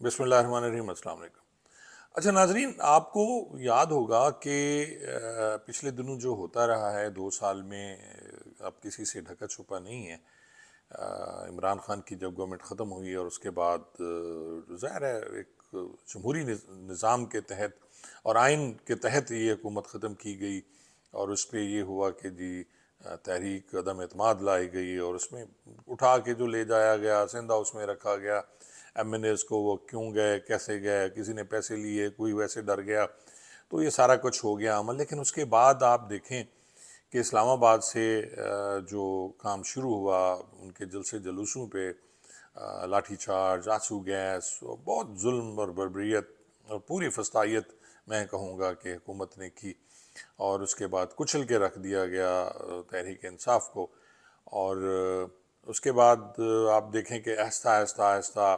بسم اللہ الرحمن الرحیم، السلام علیکم۔ اچھا ناظرین، آپ کو یاد ہوگا کہ پچھلے دنوں جو ہوتا رہا ہے 2 سال میں، اب کسی سے ڈھکا چھپا نہیں ہے۔ عمران خان کی جب گورنمنٹ ختم ہوئی اور اس کے بعد ظاہر ہے ایک جمہوری نظام کے تحت اور آئین کے تحت یہ حکومت ختم کی گئی، اور اس پہ یہ ہوا کہ جی تحریک عدم اعتماد لائی گئی، اور اس میں اٹھا کے جو لے جایا گیا سندھ ہاؤس میں رکھا گیا ایم این ایز کو، وہ کیوں گئے، کیسے گئے، کسی نے پیسے لیے، کوئی ویسے ڈر گیا، تو یہ سارا کچھ ہو گیا عمل۔ لیکن اس کے بعد آپ دیکھیں کہ اسلام آباد سے جو کام شروع ہوا، ان کے جلسے جلوسوں پہ لاٹھی چارج، آنسو گیس، بہت ظلم اور بربریت اور پوری فسطائیت میں کہوں گا کہ حکومت نے کی، اور اس کے بعد کچل کے رکھ دیا گیا تحریک انصاف کو۔ اور اس کے بعد آپ دیکھیں کہ آہستہ آہستہ آہستہ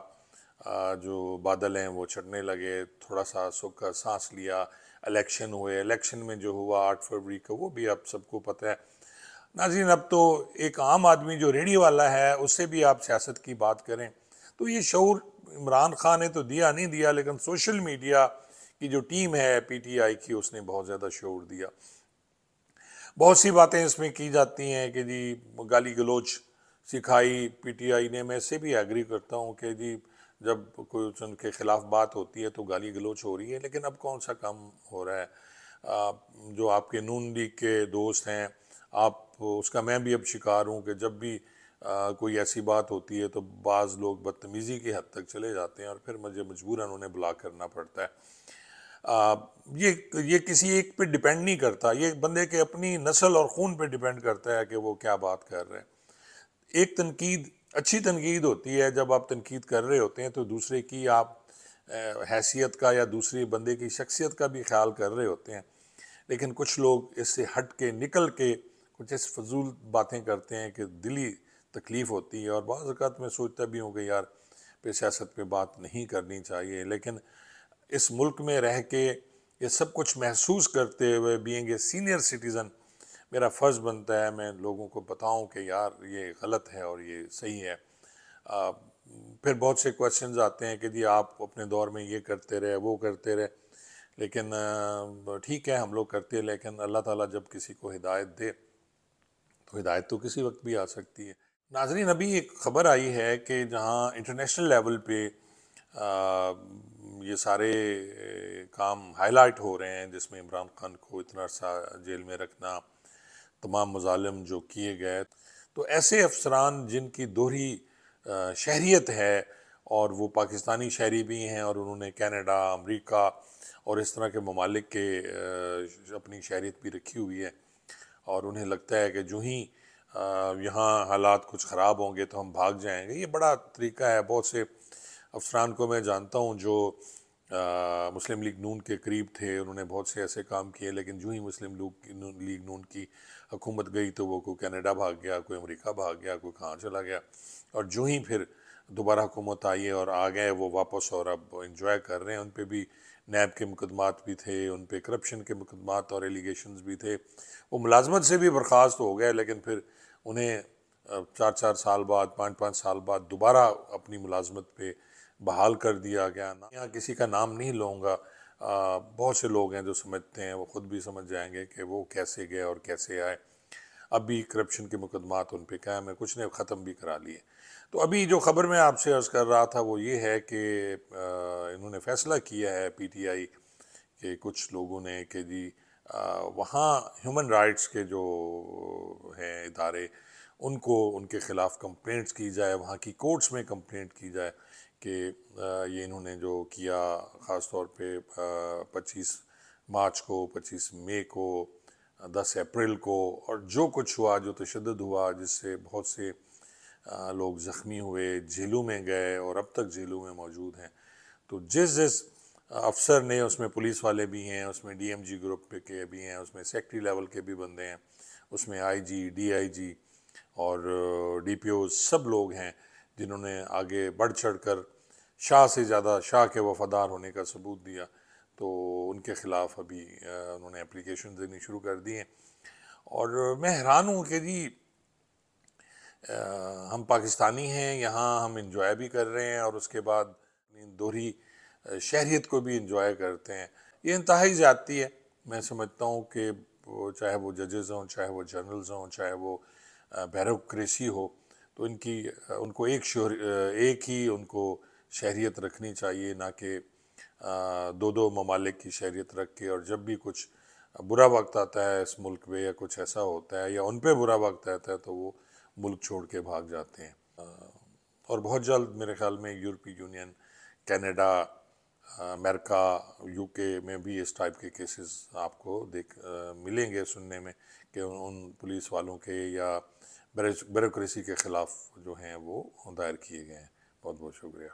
جو بادل ہیں وہ چھٹنے لگے، تھوڑا سا سکھ کا سانس لیا، الیکشن ہوئے، الیکشن میں جو ہوا 8 فروری کو وہ بھی اب سب کو پتہ ہے۔ ناظرین، اب تو ایک عام آدمی جو ریڈیو والا ہے اس سے بھی آپ سیاست کی بات کریں تو یہ شعور عمران خان نے تو دیا نہیں دیا، لیکن سوشل میڈیا کی جو ٹیم ہے پی ٹی آئی کی، اس نے بہت زیادہ شعور دیا۔ بہت سی باتیں اس میں کی جاتی ہیں کہ جی گالی گلوچ سکھائی پی ٹی آئی نے۔ میں اسے بھی ایگری کرتا ہوں کہ جی جب کوئی ان کے خلاف بات ہوتی ہے تو گالی گلوچ ہو رہی ہے، لیکن اب کون سا کم ہو رہا ہے؟ جو آپ کے نون لیگ کے دوست ہیں، آپ اس کا میں بھی اب شکار ہوں کہ جب بھی کوئی ایسی بات ہوتی ہے تو بعض لوگ بدتمیزی کی حد تک چلے جاتے ہیں، اور پھر مجھے مجبوراً انہیں بلاک کرنا پڑتا ہے۔ یہ کسی ایک پہ ڈیپینڈ نہیں کرتا، یہ بندے کے اپنی نسل اور خون پہ ڈیپینڈ کرتا ہے کہ وہ کیا بات کر رہے ہیں۔ ایک تنقید اچھی تنقید ہوتی ہے، جب آپ تنقید کر رہے ہوتے ہیں تو دوسرے کی آپ حیثیت کا یا دوسرے بندے کی شخصیت کا بھی خیال کر رہے ہوتے ہیں، لیکن کچھ لوگ اس سے ہٹ کے نکل کے کچھ اس فضول باتیں کرتے ہیں کہ دلی تکلیف ہوتی ہے، اور بعض اوقات میں سوچتا بھی ہوں کہ یار پہ سیاست پہ بات نہیں کرنی چاہیے، لیکن اس ملک میں رہ کے یہ سب کچھ محسوس کرتے ہوئے بینگ اے سینئر سٹیزن میرا فرض بنتا ہے میں لوگوں کو بتاؤں کہ یار یہ غلط ہے اور یہ صحیح ہے۔ پھر بہت سے کویشچنز آتے ہیں کہ جی آپ اپنے دور میں یہ کرتے رہے، وہ کرتے رہے، لیکن ٹھیک ہے ہم لوگ کرتے، لیکن اللہ تعالیٰ جب کسی کو ہدایت دے تو ہدایت تو کسی وقت بھی آ سکتی ہے۔ ناظرین، ابھی ایک خبر آئی ہے کہ جہاں انٹرنیشنل لیول پہ یہ سارے کام ہائی لائٹ ہو رہے ہیں، جس میں عمران خان کو اتنا عرصہ جیل میں رکھنا، تمام مظالم جو کیے گئے، تو ایسے افسران جن کی دوہری شہریت ہے اور وہ پاکستانی شہری بھی ہیں اور انہوں نے کینیڈا، امریکہ اور اس طرح کے ممالک کے اپنی شہریت بھی رکھی ہوئی ہے، اور انہیں لگتا ہے کہ جو ہی یہاں حالات کچھ خراب ہوں گے تو ہم بھاگ جائیں گے۔ یہ بڑا طریقہ ہے، بہت سے افسران کو میں جانتا ہوں جو مسلم لیگ نون کے قریب تھے، انہوں نے بہت سے ایسے کام کیے، لیکن جو ہی مسلم لیگ نون کی حکومت گئی تو وہ کوئی کینیڈا بھاگ گیا، کوئی امریکہ بھاگ گیا، کوئی کہاں چلا گیا، اور جو ہی پھر دوبارہ حکومت آئی ہے اور آ گئے وہ واپس، اور اب انجوائے کر رہے ہیں۔ ان پہ بھی نیب کے مقدمات بھی تھے، ان پہ کرپشن کے مقدمات اور ایلیگیشنز بھی تھے، وہ ملازمت سے بھی برخاست ہو گئے، لیکن پھر انہیں 4 سال بعد، 5 سال بعد دوبارہ اپنی ملازمت پہ بحال کر دیا گیا۔ یہاں کسی کا نام نہیں لوں گا، بہت سے لوگ ہیں جو سمجھتے ہیں، وہ خود بھی سمجھ جائیں گے کہ وہ کیسے گئے اور کیسے آئے۔ اب بھی کرپشن کے مقدمات ان پہ قائم ہے، کچھ نے ختم بھی کرا لیے۔ تو ابھی جو خبر میں آپ سے عرض کر رہا تھا وہ یہ ہے کہ انہوں نے فیصلہ کیا ہے پی ٹی آئی کہ کچھ لوگوں نے کہ جی وہاں ہیومن رائٹس کے جو ہیں ادارے، ان کو ان کے خلاف کمپلینٹس کی جائے، وہاں کی کورٹس میں کمپلینٹ کی جائے کہ یہ انہوں نے جو کیا، خاص طور پہ 25 مارچ کو، 25 مئی کو، 10 اپریل کو، اور جو کچھ ہوا، جو تشدد ہوا، جس سے بہت سے لوگ زخمی ہوئے، جیلوں میں گئے اور اب تک جیلوں میں موجود ہیں۔ تو جس افسر نے، اس میں پولیس والے بھی ہیں، اس میں ڈی ایم جی گروپ کے بھی ہیں، اس میں سیکٹری لیول کے بھی بندے ہیں، اس میں آئی جی، ڈی آئی جی اور ڈی پی اوز سب لوگ ہیں جنہوں نے آگے بڑھ چڑھ کر شاہ سے زیادہ شاہ کے وفادار ہونے کا ثبوت دیا، تو ان کے خلاف ابھی انہوں نے اپلیکیشن دینی شروع کر دی ہیں۔ اور میں حیران ہوں کہ جی ہم پاکستانی ہیں، یہاں ہم انجوائے بھی کر رہے ہیں، اور اس کے بعد دوہری شہریت کو بھی انجوائے کرتے ہیں. یہ انتہائی زیادتی ہے. میں سمجھتا ہوں کہ چاہے وہ ججز ہوں، چاہے وہ جنرلز ہوں، چاہے وہ بیوروکریسی ہو، تو ان کو ایک ہی ان کو شہریت رکھنی چاہیے، نہ کہ دو دو ممالک کی شہریت رکھ کے. اور جب بھی کچھ برا وقت آتا ہے اس ملک پہ یا کچھ ایسا ہوتا ہے یا ان پہ برا وقت آتا ہے تو وہ ملک چھوڑ کے بھاگ جاتے ہیں. اور بہت جلد میرے خیال میں یورپی یونین، کینیڈا، امریکہ، یو کے میں بھی اس ٹائپ کے کیسز آپ کو ملیں گے سننے میں کہ ان پولیس والوں کے یا بیوروکریسی کے خلاف جو ہیں وہ دائر کیے گئے ہیں. بہت بہت شکریہ.